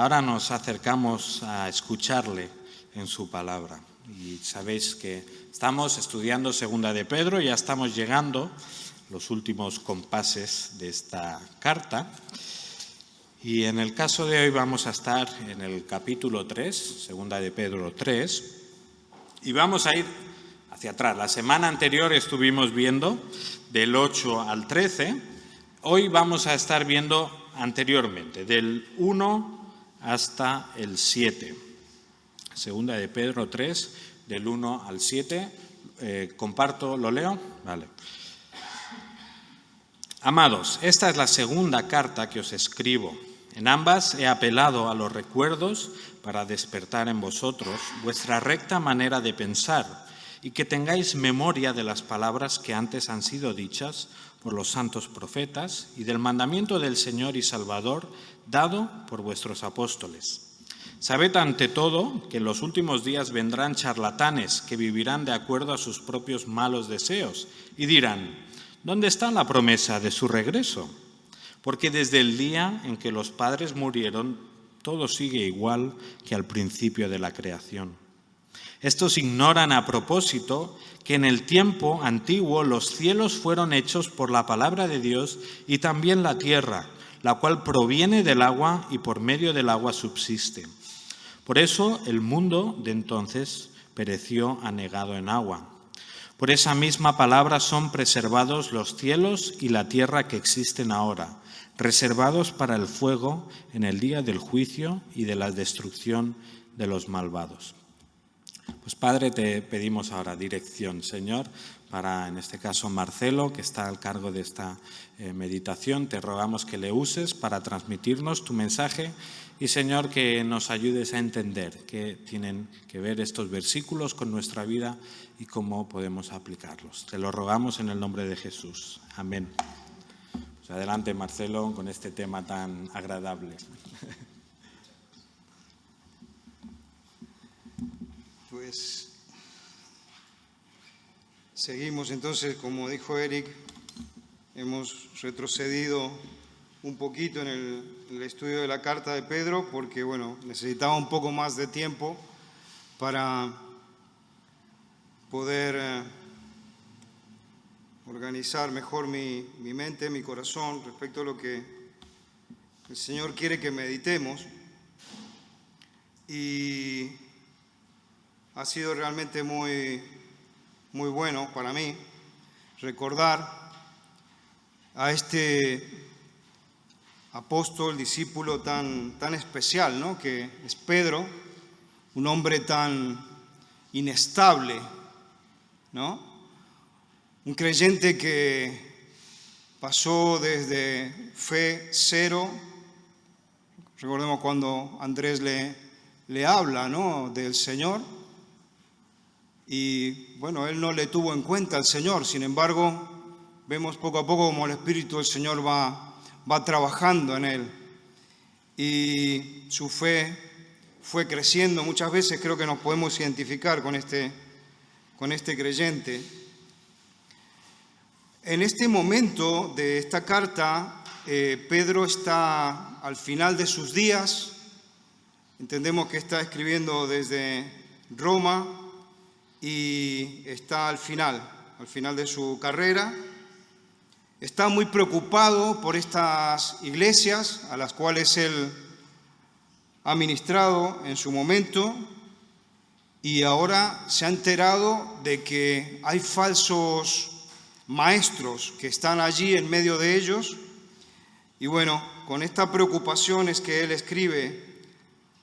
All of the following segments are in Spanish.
Ahora nos acercamos a escucharle en su palabra. Y sabéis que estamos estudiando Segunda de Pedro, ya estamos llegando a los últimos compases de esta carta. Y en el caso de hoy vamos a estar en el capítulo 3, Segunda de Pedro 3, y vamos a ir hacia atrás. La semana anterior estuvimos viendo del 8 al 13, hoy vamos a estar viendo anteriormente, del 1 hasta el 7. Segunda de Pedro 3, del 1 al 7. Comparto, ¿lo leo? Vale. Amados, esta es la segunda carta que os escribo. En ambas he apelado a los recuerdos para despertar en vosotros vuestra recta manera de pensar y que tengáis memoria de las palabras que antes han sido dichas por los santos profetas y del mandamiento del Señor y Salvador dado por vuestros apóstoles. Sabed ante todo que en los últimos días vendrán charlatanes que vivirán de acuerdo a sus propios malos deseos y dirán: ¿dónde está la promesa de su regreso? Porque desde el día en que los padres murieron, todo sigue igual que al principio de la creación. Estos ignoran a propósito que en el tiempo antiguo los cielos fueron hechos por la palabra de Dios y también la tierra, la cual proviene del agua y por medio del agua subsiste. Por eso el mundo de entonces pereció anegado en agua. Por esa misma palabra son preservados los cielos y la tierra que existen ahora, reservados para el fuego en el día del juicio y de la destrucción de los malvados. Pues Padre, te pedimos ahora dirección, Señor, para en este caso Marcelo, que está al cargo de esta meditación. Te rogamos que le uses para transmitirnos tu mensaje y, Señor, que nos ayudes a entender qué tienen que ver estos versículos con nuestra vida y cómo podemos aplicarlos. Te lo rogamos en el nombre de Jesús. Amén. Pues adelante, Marcelo, con este tema tan agradable. Pues seguimos entonces, como dijo Eric, hemos retrocedido un poquito en el estudio de la carta de Pedro porque, necesitaba un poco más de tiempo para poder organizar mejor mi mente, mi corazón respecto a lo que el Señor quiere que meditemos. Y ha sido realmente muy bueno para mí recordar a este apóstol, discípulo tan especial, ¿no?, que es Pedro, un hombre tan inestable, ¿no? Un creyente que pasó desde fe cero. Recordemos cuando Andrés le habla, ¿no?, del Señor. Y él no le tuvo en cuenta al Señor. Sin embargo, vemos poco a poco cómo el Espíritu del Señor va trabajando en él. Y su fe fue creciendo. Muchas veces creo que nos podemos identificar con este creyente. En este momento de esta carta, Pedro está al final de sus días. Entendemos que está escribiendo desde Roma y está al final de su carrera. Está muy preocupado por estas iglesias a las cuales él ha ministrado en su momento y ahora se ha enterado de que hay falsos maestros que están allí en medio de ellos. Y con esta preocupación es que él escribe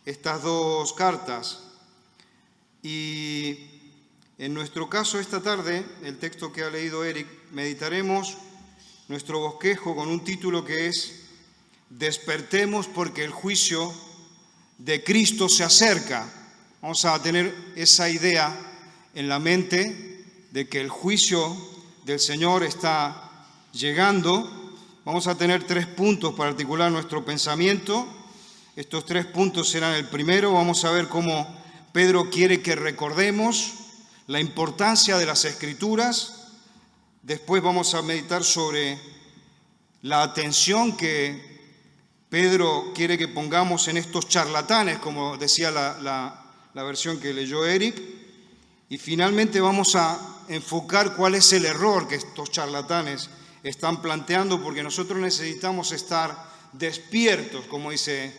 estas dos cartas. Y en nuestro caso esta tarde, el texto que ha leído Eric, meditaremos nuestro bosquejo con un título que es Despertemos porque el juicio de Cristo se acerca. Vamos a tener esa idea en la mente de que el juicio del Señor está llegando. Vamos a tener 3 puntos para articular nuestro pensamiento. Estos 3 puntos serán: el primero, vamos a ver cómo Pedro quiere que recordemos la importancia de las Escrituras. Después vamos a meditar sobre la atención que Pedro quiere que pongamos en estos charlatanes, como decía la versión que leyó Eric, y finalmente vamos a enfocar cuál es el error que estos charlatanes están planteando, porque nosotros necesitamos estar despiertos, como dice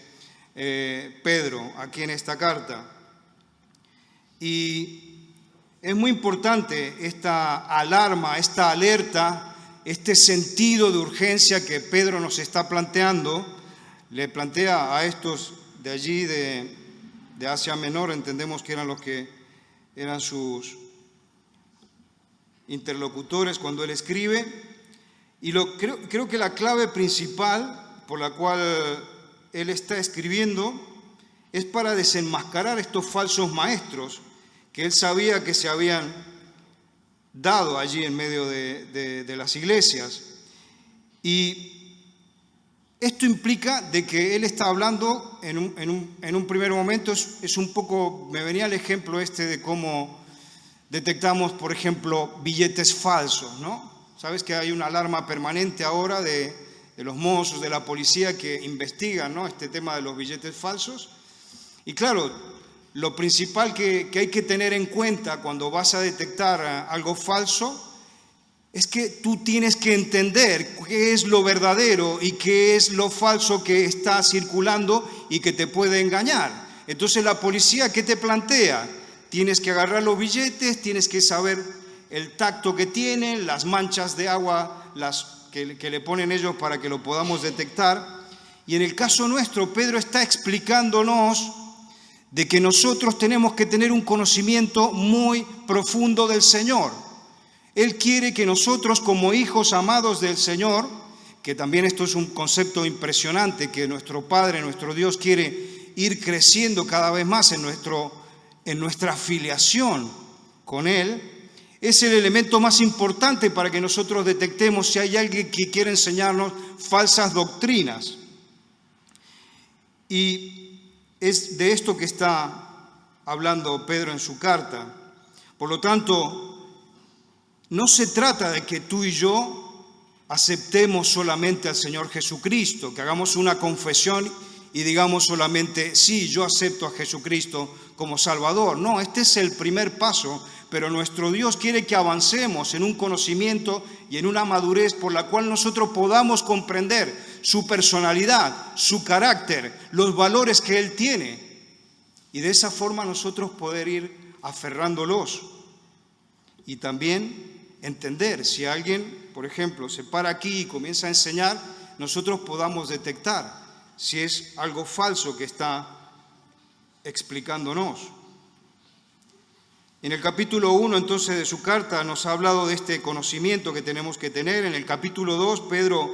Pedro aquí en esta carta. Y es muy importante esta alarma, esta alerta, este sentido de urgencia que Pedro nos está planteando. Le plantea a estos de allí, de Asia Menor, entendemos que eran los que eran sus interlocutores cuando él escribe. Y creo que la clave principal por la cual él está escribiendo es para desenmascarar estos falsos maestros que él sabía que se habían dado allí en medio de las iglesias. Y esto implica de que él está hablando en un primer momento, es un poco, me venía el ejemplo de cómo detectamos, por ejemplo, billetes falsos, ¿no? Sabes que hay una alarma permanente ahora de los mozos, de la policía que investigan, ¿no?, este tema de los billetes falsos. Y claro, lo principal que hay que tener en cuenta cuando vas a detectar algo falso es que tú tienes que entender qué es lo verdadero y qué es lo falso que está circulando y que te puede engañar. Entonces la policía, ¿qué te plantea? Tienes que agarrar los billetes, tienes que saber el tacto que tienen, las manchas de agua que le ponen ellos para que lo podamos detectar. Y en el caso nuestro, Pedro está explicándonos de que nosotros tenemos que tener un conocimiento muy profundo del Señor. Él quiere que nosotros, como hijos amados del Señor, que también esto es un concepto impresionante, que nuestro Padre, nuestro Dios quiere ir creciendo cada vez más en nuestra afiliación con Él, es el elemento más importante para que nosotros detectemos si hay alguien que quiere enseñarnos falsas doctrinas. Y es de esto que está hablando Pedro en su carta. Por lo tanto, no se trata de que tú y yo aceptemos solamente al Señor Jesucristo, que hagamos una confesión y digamos solamente, sí, yo acepto a Jesucristo como Salvador. No, este es el primer paso, pero nuestro Dios quiere que avancemos en un conocimiento y en una madurez por la cual nosotros podamos comprender su personalidad, su carácter, los valores que Él tiene, y de esa forma nosotros poder ir aferrándolos. Y también entender, si alguien, por ejemplo, se para aquí y comienza a enseñar, nosotros podamos detectar si es algo falso que está explicándonos. En el capítulo 1, entonces, de su carta nos ha hablado de este conocimiento que tenemos que tener. En el capítulo 2, Pedro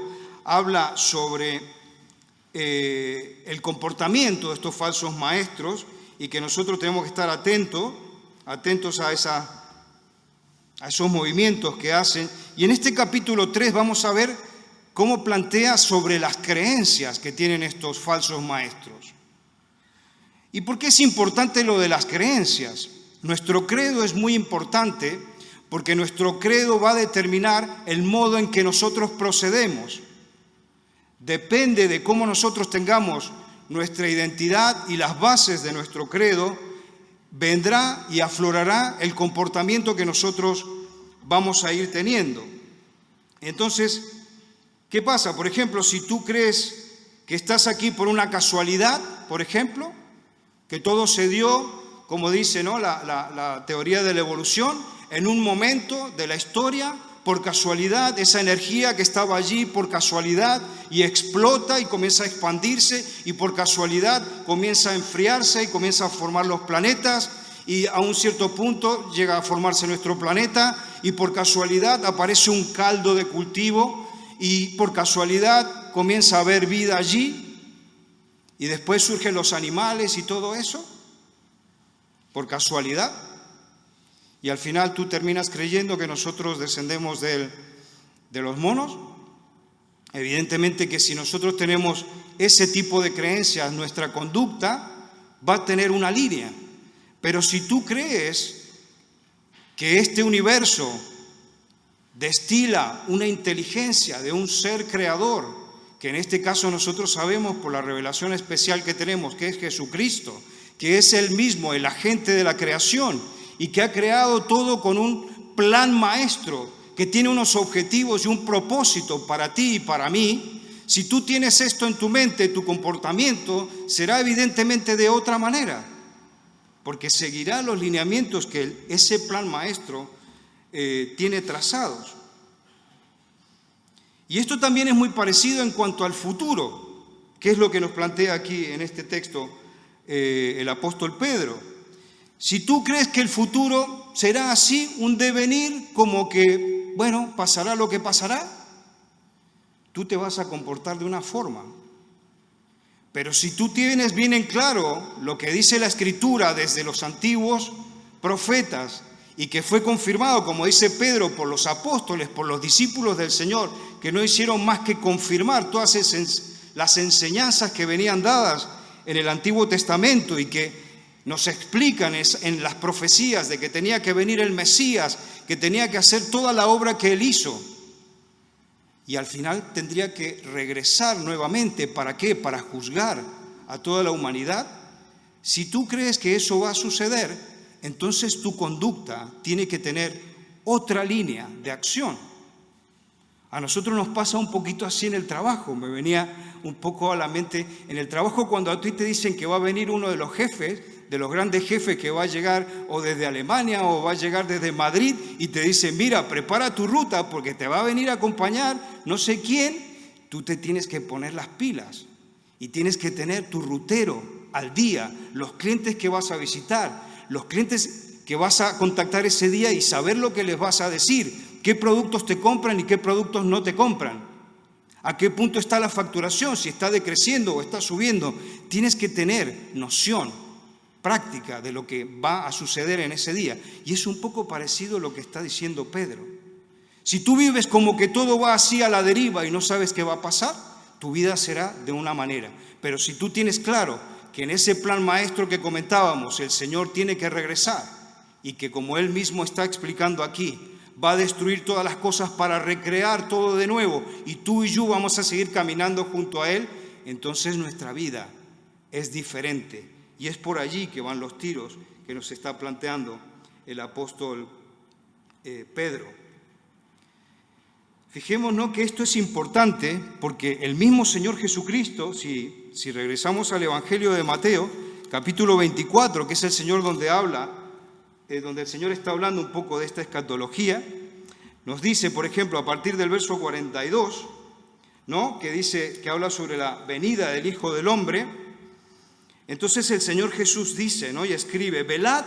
habla sobre el comportamiento de estos falsos maestros y que nosotros tenemos que estar atentos a esos movimientos que hacen. Y en este capítulo 3 vamos a ver cómo plantea sobre las creencias que tienen estos falsos maestros. ¿Y por qué es importante lo de las creencias? Nuestro credo es muy importante porque nuestro credo va a determinar el modo en que nosotros procedemos. Depende de cómo nosotros tengamos nuestra identidad y las bases de nuestro credo, vendrá y aflorará el comportamiento que nosotros vamos a ir teniendo. Entonces, ¿qué pasa? Por ejemplo, si tú crees que estás aquí por una casualidad, por ejemplo, que todo se dio, como dice, ¿no?, la teoría de la evolución, en un momento de la historia, por casualidad, esa energía que estaba allí por casualidad y explota y comienza a expandirse y por casualidad comienza a enfriarse y comienza a formar los planetas y a un cierto punto llega a formarse nuestro planeta y por casualidad aparece un caldo de cultivo y por casualidad comienza a haber vida allí y después surgen los animales y todo eso por casualidad. Y al final tú terminas creyendo que nosotros descendemos de los monos. Evidentemente que si nosotros tenemos ese tipo de creencias, nuestra conducta va a tener una línea. Pero si tú crees que este universo destila una inteligencia de un ser creador que en este caso nosotros sabemos por la revelación especial que tenemos, que es Jesucristo, que es Él mismo, el agente de la creación, y que ha creado todo con un plan maestro, que tiene unos objetivos y un propósito para ti y para mí. Si tú tienes esto en tu mente, tu comportamiento será evidentemente de otra manera, porque seguirá los lineamientos que ese plan maestro tiene trazados. Y esto también es muy parecido en cuanto al futuro, que es lo que nos plantea aquí en este texto el apóstol Pedro. Si tú crees que el futuro será así, un devenir como que, bueno, pasará lo que pasará, tú te vas a comportar de una forma. Pero si tú tienes bien en claro lo que dice la Escritura desde los antiguos profetas y que fue confirmado, como dice Pedro, por los apóstoles, por los discípulos del Señor, que no hicieron más que confirmar todas las enseñanzas que venían dadas en el Antiguo Testamento y que nos explican en las profecías de que tenía que venir el Mesías, que tenía que hacer toda la obra que Él hizo. Y al final tendría que regresar nuevamente. ¿Para qué? Para juzgar a toda la humanidad. Si tú crees que eso va a suceder, entonces tu conducta tiene que tener otra línea de acción. A nosotros nos pasa un poquito así en el trabajo. Me venía un poco a la mente en el trabajo cuando a ti te dicen que va a venir uno de los jefes, de los grandes jefes, que va a llegar o desde Alemania o va a llegar desde Madrid, y te dicen: mira, prepara tu ruta porque te va a venir a acompañar no sé quién. Tú te tienes que poner las pilas y tienes que tener tu rutero al día, los clientes que vas a visitar, los clientes que vas a contactar ese día y saber lo que les vas a decir, qué productos te compran y qué productos no te compran, a qué punto está la facturación, si está decreciendo o está subiendo. Tienes que tener noción práctica de lo que va a suceder en ese día. Y es un poco parecido a lo que está diciendo Pedro. Si tú vives como que todo va así a la deriva y no sabes qué va a pasar, tu vida será de una manera. Pero si tú tienes claro que en ese plan maestro que comentábamos, el Señor tiene que regresar y que, como Él mismo está explicando aquí, va a destruir todas las cosas para recrear todo de nuevo, y tú y yo vamos a seguir caminando junto a Él, entonces nuestra vida es diferente. Y es por allí que van los tiros que nos está planteando el apóstol Pedro. Fijémonos que esto es importante porque el mismo Señor Jesucristo, si regresamos al Evangelio de Mateo, capítulo 24, que es el Señor donde habla, donde el Señor está hablando un poco de esta escatología, nos dice, por ejemplo, a partir del verso 42, ¿no?, que habla sobre la venida del Hijo del Hombre. Entonces el Señor Jesús dice, ¿no?, y escribe: velad,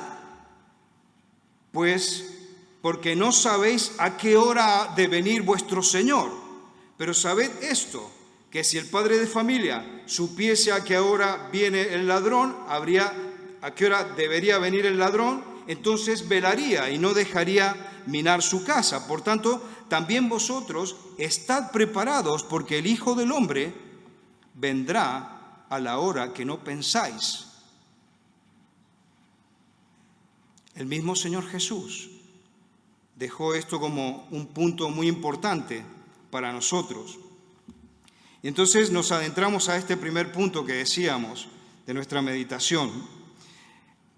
pues, porque no sabéis a qué hora ha de venir vuestro Señor. Pero sabed esto, que si el padre de familia supiese a qué hora viene el ladrón, a qué hora debería venir el ladrón, entonces velaría y no dejaría minar su casa. Por tanto, también vosotros estad preparados, porque el Hijo del Hombre vendrá a la hora que no pensáis. El mismo Señor Jesús dejó esto como un punto muy importante para nosotros. Y entonces nos adentramos a este primer punto que decíamos de nuestra meditación.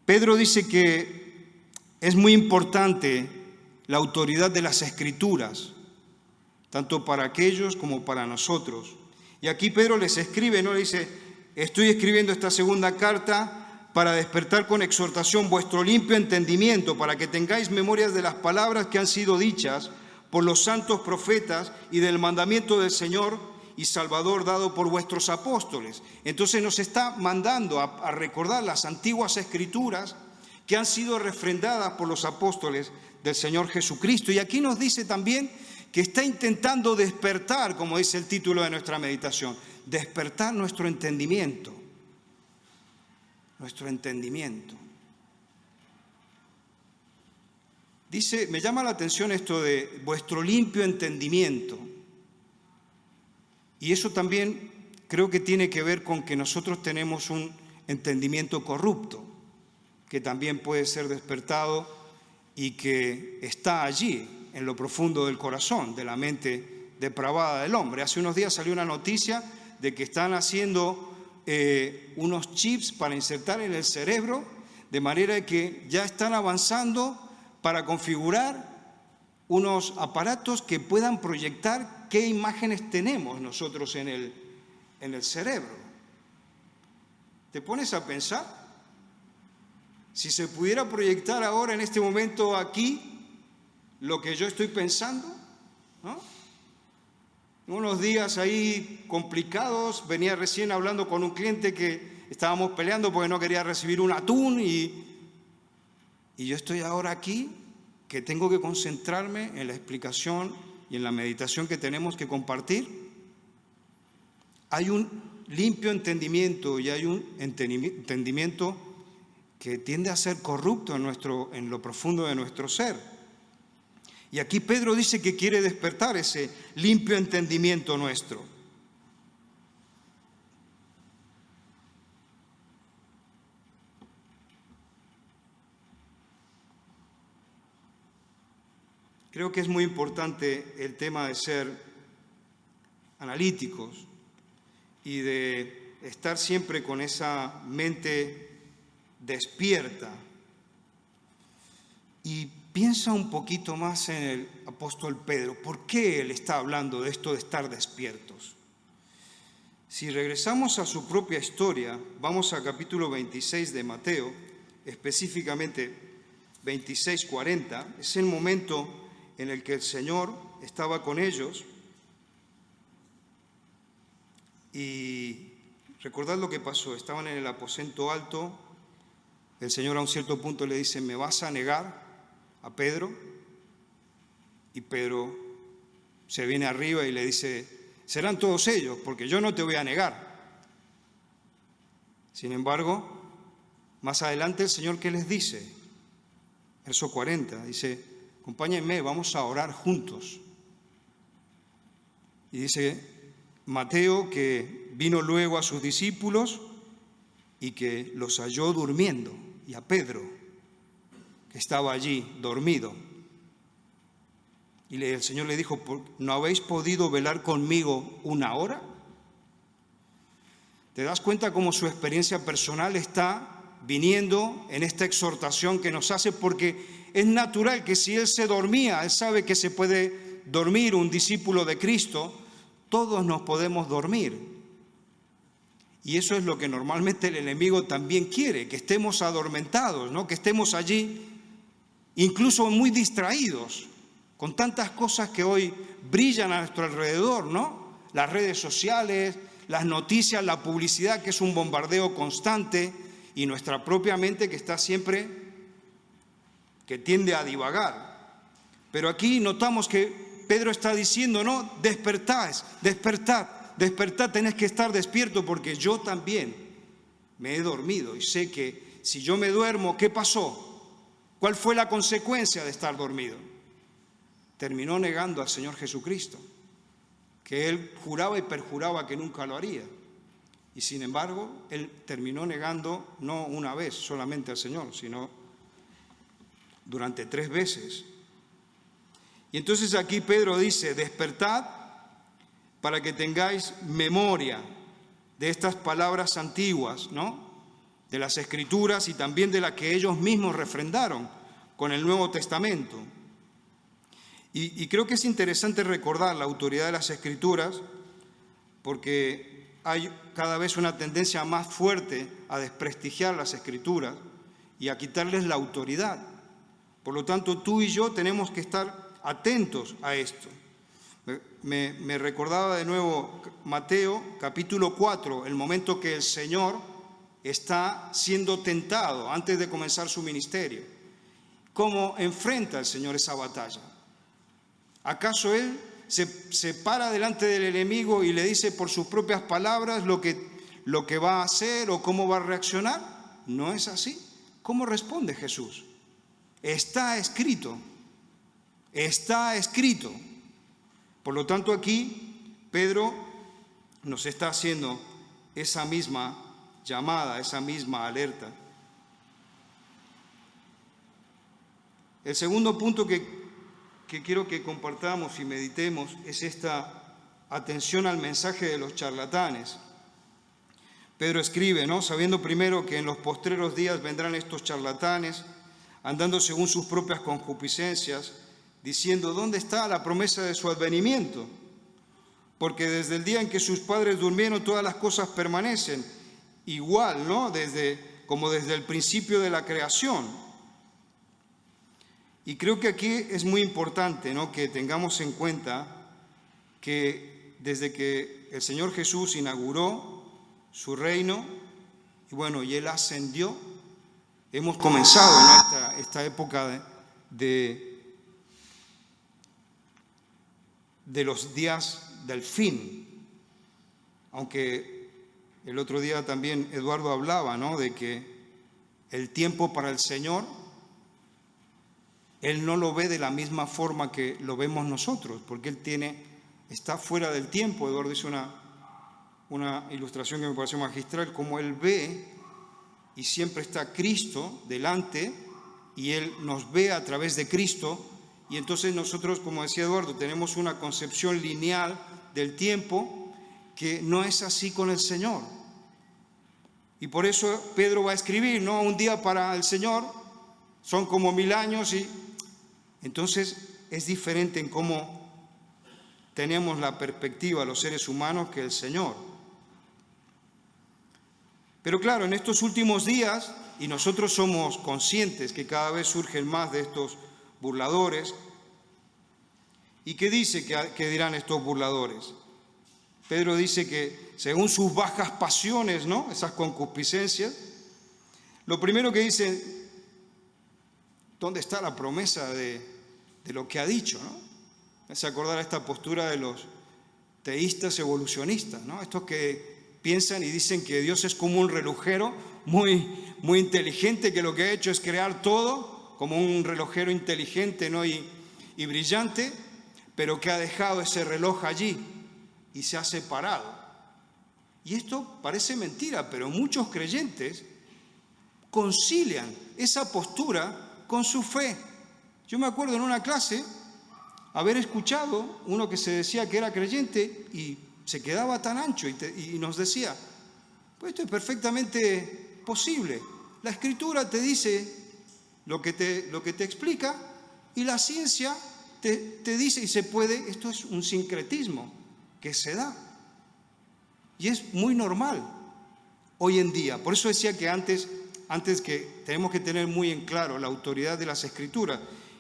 Pedro dice que es muy importante la autoridad de las Escrituras, tanto para aquellos como para nosotros. Y aquí Pedro les escribe, ¿no? Le dice: estoy escribiendo esta segunda carta para despertar con exhortación vuestro limpio entendimiento, para que tengáis memorias de las palabras que han sido dichas por los santos profetas y del mandamiento del Señor y Salvador dado por vuestros apóstoles. Entonces nos está mandando a recordar las antiguas Escrituras que han sido refrendadas por los apóstoles del Señor Jesucristo. Y aquí nos dice también que está intentando despertar, como dice el título de nuestra meditación, despertar nuestro entendimiento. Nuestro entendimiento. Dice, me llama la atención esto de vuestro limpio entendimiento. Y eso también creo que tiene que ver con que nosotros tenemos un entendimiento corrupto, que también puede ser despertado y que está allí, en lo profundo del corazón, de la mente depravada del hombre. Hace unos días salió una noticia de que están haciendo unos chips para insertar en el cerebro, de manera que ya están avanzando para configurar unos aparatos que puedan proyectar qué imágenes tenemos nosotros en el cerebro. ¿Te pones a pensar? Si se pudiera proyectar ahora en este momento aquí lo que yo estoy pensando, ¿no? Unos días ahí complicados, venía recién hablando con un cliente que estábamos peleando porque no quería recibir un atún y yo estoy ahora aquí que tengo que concentrarme en la explicación y en la meditación que tenemos que compartir. Hay un limpio entendimiento y hay un entendimiento que tiende a ser corrupto en lo profundo de nuestro ser. Y aquí Pedro dice que quiere despertar ese limpio entendimiento nuestro. Creo que es muy importante el tema de ser analíticos y de estar siempre con esa mente despierta. Y piensa un poquito más en el apóstol Pedro. ¿Por qué él está hablando de esto de estar despiertos? Si regresamos a su propia historia, vamos al capítulo 26 de Mateo, específicamente 26:40, es el momento en el que el Señor estaba con ellos. Y recordad lo que pasó, estaban en el aposento alto, el Señor a un cierto punto le dice, ¿me vas a negar a Pedro? Y Pedro se viene arriba y le dice, serán todos ellos, porque yo no te voy a negar. Sin embargo, más adelante el Señor, ¿qué les dice? Verso 40, dice, acompáñenme, vamos a orar juntos. Y dice Mateo que vino luego a sus discípulos y que los halló durmiendo, y a Pedro, que estaba allí dormido. Y el Señor le dijo, ¿no habéis podido velar conmigo una hora? ¿Te das cuenta cómo su experiencia personal está viniendo en esta exhortación que nos hace? Porque es natural que si él se dormía, él sabe que se puede dormir un discípulo de Cristo, todos nos podemos dormir. Y eso es lo que normalmente el enemigo también quiere, que estemos adormentados, ¿no? Que estemos allí, incluso muy distraídos, con tantas cosas que hoy brillan a nuestro alrededor, ¿no? Las redes sociales, las noticias, la publicidad, que es un bombardeo constante, y nuestra propia mente que está siempre, que tiende a divagar. Pero aquí notamos que Pedro está diciendo, no, despertad, tenés que estar despierto porque yo también me he dormido y sé que si yo me duermo, ¿qué pasó? ¿Cuál fue la consecuencia de estar dormido? Terminó negando al Señor Jesucristo, que él juraba y perjuraba que nunca lo haría. Y sin embargo, él terminó negando no una vez solamente al Señor, sino durante 3 veces. Y entonces aquí Pedro dice, despertad para que tengáis memoria de estas palabras antiguas, ¿no? De las Escrituras y también de las que ellos mismos refrendaron con el Nuevo Testamento. Y creo que es interesante recordar la autoridad de las Escrituras porque hay cada vez una tendencia más fuerte a desprestigiar las Escrituras y a quitarles la autoridad. Por lo tanto, tú y yo tenemos que estar atentos a esto. Me recordaba de nuevo Mateo capítulo 4, el momento que el Señor está siendo tentado antes de comenzar su ministerio. ¿Cómo enfrenta el Señor esa batalla? ¿Acaso Él se para delante del enemigo y le dice por sus propias palabras lo que va a hacer o cómo va a reaccionar? No es así. ¿Cómo responde Jesús? Está escrito. Está escrito. Por lo tanto, aquí Pedro nos está haciendo esa misma llamada, esa misma alerta. El segundo punto que que quiero que compartamos y meditemos es esta atención al mensaje de los charlatanes. Pedro escribe, ¿no? Sabiendo primero que en los postreros días vendrán estos charlatanes, andando según sus propias concupiscencias, diciendo, ¿dónde está la promesa de su advenimiento? Porque desde el día en que sus padres durmieron, todas las cosas permanecen igual, ¿no? Como desde el principio de la creación. Y creo que aquí es muy importante, ¿no?, que tengamos en cuenta que desde que el Señor Jesús inauguró su reino, y Él ascendió, hemos comenzado, ¿no?, esta época de los días del fin. Aunque el otro día también Eduardo hablaba, ¿no?, de que el tiempo para el Señor, Él no lo ve de la misma forma que lo vemos nosotros, porque Él está fuera del tiempo. Eduardo hizo una ilustración que me pareció magistral, como Él ve y siempre está Cristo delante y Él nos ve a través de Cristo, y entonces nosotros, como decía Eduardo, tenemos una concepción lineal del tiempo que no es así con el Señor. Y por eso Pedro va a escribir, ¿no?, un día para el Señor son como 1000 años, y entonces es diferente en cómo tenemos la perspectiva los seres humanos que el Señor. Pero claro, en estos últimos días, y nosotros somos conscientes que cada vez surgen más de estos burladores. ¿Y qué dice que dirán estos burladores? Pedro dice que según sus bajas pasiones, ¿no?, esas concupiscencias, lo primero que dice, ¿dónde está la promesa de lo que ha dicho, ¿no? Se acordar esta postura de los teístas evolucionistas, ¿no? Estos que piensan y dicen que Dios es como un relojero muy, muy inteligente, que lo que ha hecho es crear todo como un relojero inteligente, ¿no?, y brillante, pero que ha dejado ese reloj allí y se ha separado. Y esto parece mentira, pero muchos creyentes concilian esa postura con su fe. Yo me acuerdo en una clase haber escuchado uno que se decía que era creyente y se quedaba tan ancho y nos decía, pues esto es perfectamente posible. La Escritura te dice lo que te explica, y la ciencia te dice y se puede. Esto es un sincretismo que se da y es muy normal hoy en día. Por eso decía que antes que tenemos que tener muy en claro la autoridad de las Escrituras.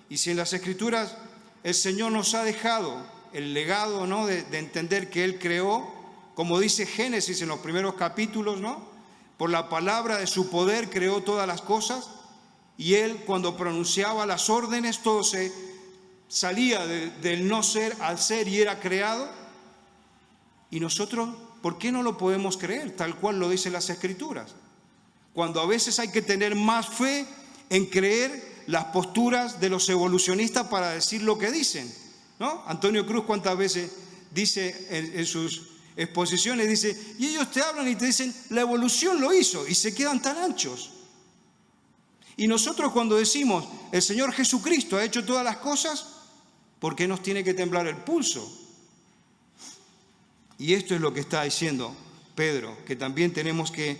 Y si en las Escrituras el Señor nos ha dejado el legado, ¿no?, de entender que Él creó, como dice Génesis en los primeros capítulos, ¿no?, por la palabra de su poder creó todas las cosas, y Él, cuando pronunciaba las órdenes, todo se salía del no ser al ser y era creado. Y nosotros, ¿por qué no lo podemos creer tal cual lo dicen las Escrituras? Cuando a veces hay que tener más fe en creer las posturas de los evolucionistas para decir lo que dicen, ¿no? Antonio Cruz, ¿cuántas veces dice en sus exposiciones, dice, y ellos te hablan y te dicen, la evolución lo hizo, y se quedan tan anchos? Y nosotros, cuando decimos, el Señor Jesucristo ha hecho todas las cosas, ¿por qué nos tiene que temblar el pulso? Y esto es lo que está diciendo Pedro, que también tenemos que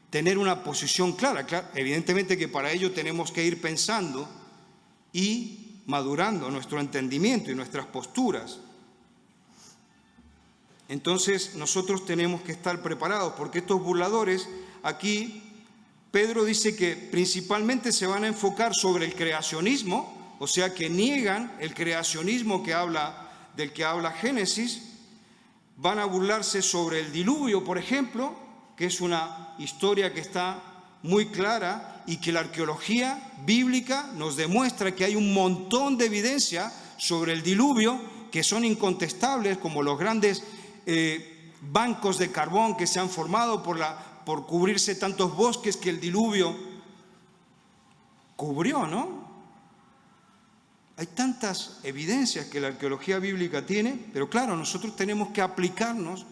tener una posición clara. Evidentemente que para ello tenemos que ir pensando y madurando nuestro entendimiento y nuestras posturas. Entonces nosotros tenemos que estar preparados, porque estos burladores, aquí Pedro dice que principalmente se van a enfocar sobre el creacionismo, o sea que niegan el creacionismo del que habla Génesis. Van a burlarse sobre el diluvio, por ejemplo, que es una historia que está muy clara y que la arqueología bíblica nos demuestra que hay un montón de evidencia sobre el diluvio que son incontestables, como los grandes bancos de carbón que se han formado por cubrirse tantos bosques que el diluvio cubrió, ¿no? Hay tantas evidencias que la arqueología bíblica tiene, pero claro, nosotros tenemos que aplicarnos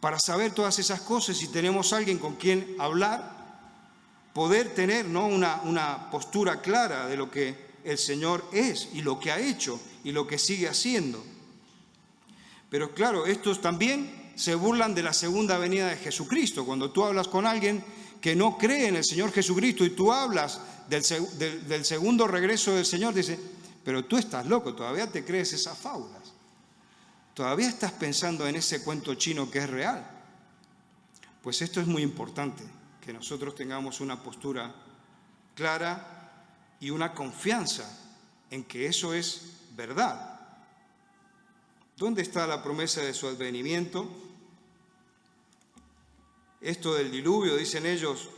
para saber todas esas cosas. Si tenemos alguien con quien hablar, poder tener, ¿no?, una postura clara de lo que el Señor es y lo que ha hecho y lo que sigue haciendo. Pero claro, estos también se burlan de la segunda venida de Jesucristo. Cuando tú hablas con alguien que no cree en el Señor Jesucristo y tú hablas del segundo regreso del Señor, dice, pero tú estás loco, todavía te crees esas fábulas. Todavía estás pensando en ese cuento chino que es real. Pues esto es muy importante, que nosotros tengamos una postura clara y una confianza en que eso es verdad. ¿Dónde está la promesa de su advenimiento? Esto del diluvio, dicen ellos,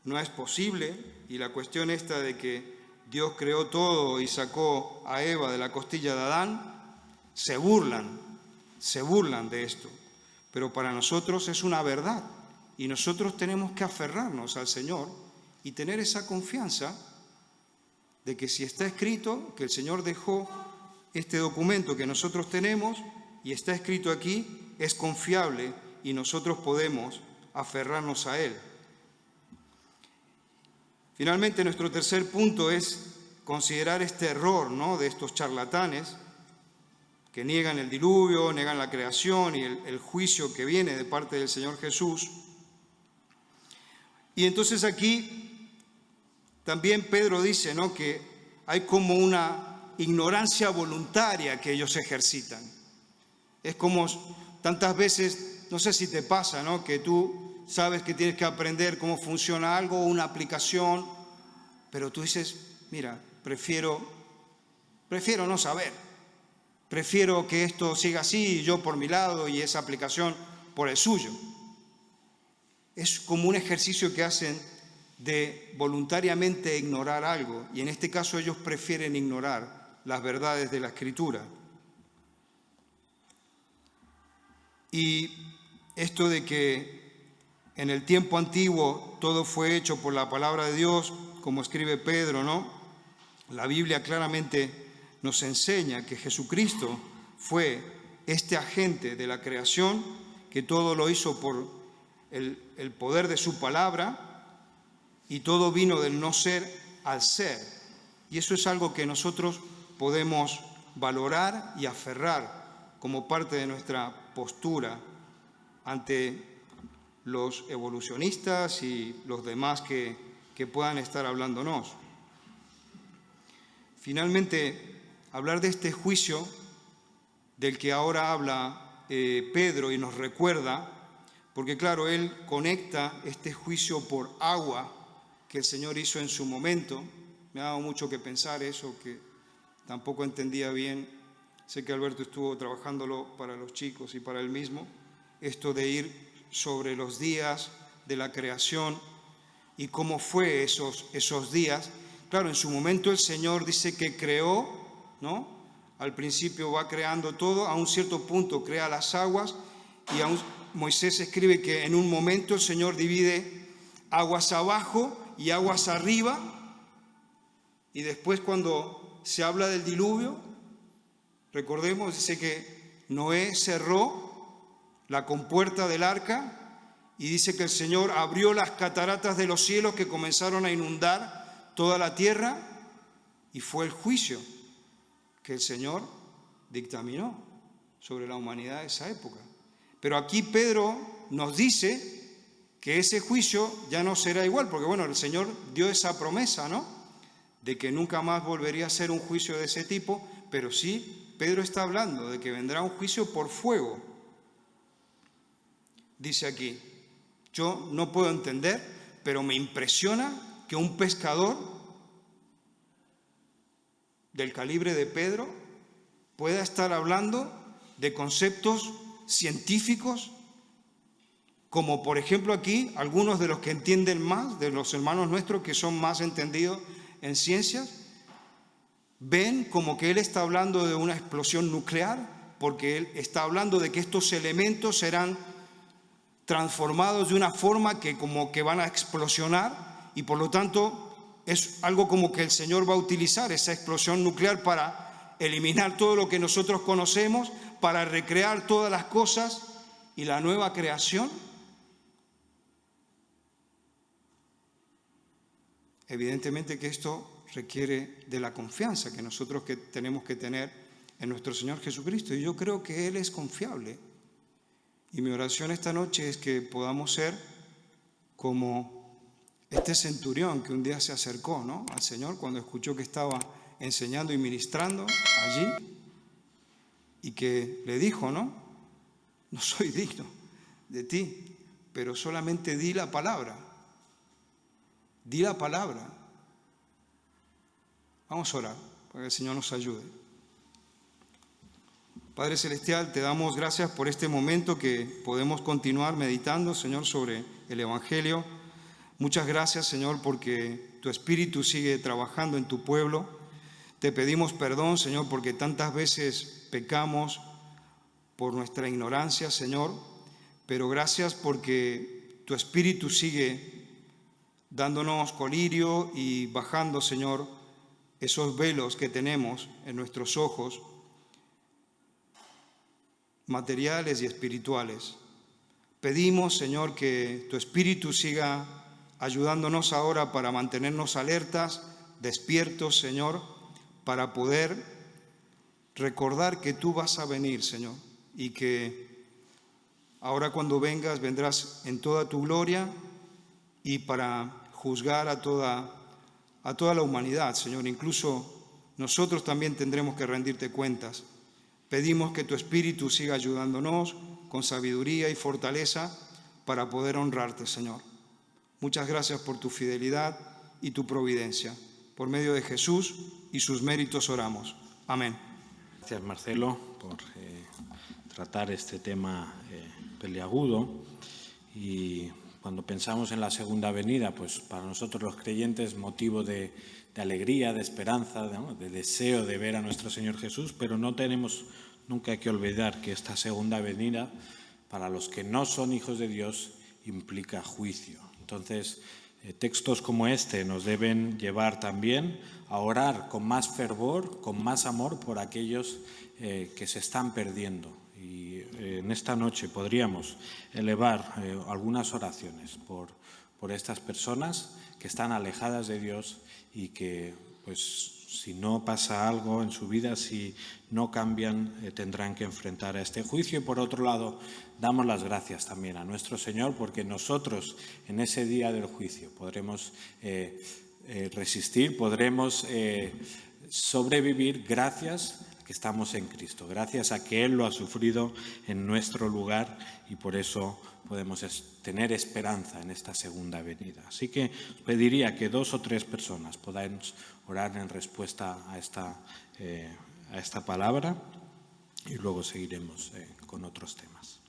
no es posible, y la cuestión esta de que Dios creó todo y sacó a Eva de la costilla de Adán, se burlan de esto. Pero para nosotros es una verdad, y nosotros tenemos que aferrarnos al Señor y tener esa confianza de que si está escrito, que el Señor dejó este documento que nosotros tenemos y está escrito aquí, es confiable y nosotros podemos aferrarnos a él. Finalmente, nuestro tercer punto es considerar este error, ¿no?, de estos charlatanes que niegan el diluvio, niegan la creación y el juicio que viene de parte del Señor Jesús. Y entonces aquí también Pedro dice, ¿no?, que hay como una ignorancia voluntaria que ellos ejercitan. Es como tantas veces, no sé si te pasa, ¿no?, que tú sabes que tienes que aprender cómo funciona algo, una aplicación, pero tú dices, mira, prefiero no saber, prefiero que esto siga así, yo por mi lado y esa aplicación por el suyo. Es como un ejercicio que hacen de voluntariamente ignorar algo, y en este caso ellos prefieren ignorar las verdades de la Escritura. Y esto de que en el tiempo antiguo todo fue hecho por la palabra de Dios, como escribe Pedro, ¿no? La Biblia claramente nos enseña que Jesucristo fue este agente de la creación, que todo lo hizo por el poder de su palabra, y todo vino del no ser al ser. Y eso es algo que nosotros podemos valorar y aferrar como parte de nuestra postura ante los evolucionistas y los demás que puedan estar hablándonos. Finalmente, hablar de este juicio del que ahora habla Pedro y nos recuerda, porque claro, él conecta este juicio por agua que el Señor hizo en su momento. Me ha dado mucho que pensar eso, que tampoco entendía bien. Sé que Alberto estuvo trabajándolo para los chicos y para él mismo, esto de ir sobre los días de la creación y cómo fue esos días. Claro, en su momento el Señor dice que creó, ¿no? Al principio va creando todo, a un cierto punto crea las aguas, y Moisés escribe que en un momento el Señor divide aguas abajo y aguas arriba, y después cuando se habla del diluvio, recordemos, dice que Noé cerró la compuerta del arca y dice que el Señor abrió las cataratas de los cielos que comenzaron a inundar toda la tierra, y fue el juicio que el Señor dictaminó sobre la humanidad de esa época. Pero aquí Pedro nos dice que ese juicio ya no será igual, porque bueno, el Señor dio esa promesa, ¿no?, de que nunca más volvería a ser un juicio de ese tipo, pero sí, Pedro está hablando de que vendrá un juicio por fuego. Dice aquí, yo no puedo entender, pero me impresiona que un pescador del calibre de Pedro pueda estar hablando de conceptos científicos, como por ejemplo aquí, algunos de los que entienden más, de los hermanos nuestros que son más entendidos en ciencias, ven como que él está hablando de una explosión nuclear, porque él está hablando de que estos elementos serán transformados de una forma que como que van a explosionar, y por lo tanto es algo como que el Señor va a utilizar esa explosión nuclear para eliminar todo lo que nosotros conocemos, para recrear todas las cosas y la nueva creación. evidentemente que esto requiere de la confianza que nosotros tenemos que tener en nuestro Señor Jesucristo. Y yo creo que Él es confiable. Y mi oración esta noche es que podamos ser como este centurión que un día se acercó, ¿no?, al Señor cuando escuchó que estaba enseñando y ministrando allí, y que le dijo, no soy digno de ti, pero solamente di la palabra. Di la palabra. Vamos a orar para que el Señor nos ayude. Padre Celestial, te damos gracias por este momento que podemos continuar meditando, Señor, sobre el Evangelio. Muchas gracias, Señor, porque tu Espíritu sigue trabajando en tu pueblo. Te pedimos perdón, Señor, porque tantas veces pecamos por nuestra ignorancia, Señor, pero gracias porque tu Espíritu sigue dándonos colirio y bajando, Señor, esos velos que tenemos en nuestros ojos, materiales y espirituales. Pedimos, Señor, que tu Espíritu siga ayudándonos ahora para mantenernos alertas, despiertos, Señor, para poder recordar que tú vas a venir, Señor, y que ahora cuando vengas, vendrás en toda tu gloria y para juzgar a toda la humanidad, Señor. Incluso nosotros también tendremos que rendirte cuentas. Pedimos que tu Espíritu siga ayudándonos con sabiduría y fortaleza para poder honrarte, Señor. Muchas gracias por tu fidelidad y tu providencia. Por medio de Jesús y sus méritos oramos. Amén. Gracias, Marcelo, por tratar este tema peliagudo. Y cuando pensamos en la segunda venida, pues para nosotros los creyentes motivo de alegría, de esperanza, ¿no?, de deseo de ver a nuestro Señor Jesús, pero no tenemos nunca que olvidar que esta segunda venida, para los que no son hijos de Dios, implica juicio. Entonces, textos como este nos deben llevar también a orar con más fervor, con más amor por aquellos que se están perdiendo. Y en esta noche podríamos elevar algunas oraciones por estas personas que están alejadas de Dios y que, pues, si no pasa algo en su vida, si no cambian, tendrán que enfrentar a este juicio. Y por otro lado, damos las gracias también a nuestro Señor, porque nosotros en ese día del juicio podremos resistir, podremos sobrevivir gracias a que estamos en Cristo, gracias a que Él lo ha sufrido en nuestro lugar, y por eso podemos tener esperanza en esta segunda venida. Así que os pediría que 2 o 3 personas podáis orar en respuesta a esta palabra, y luego seguiremos con otros temas.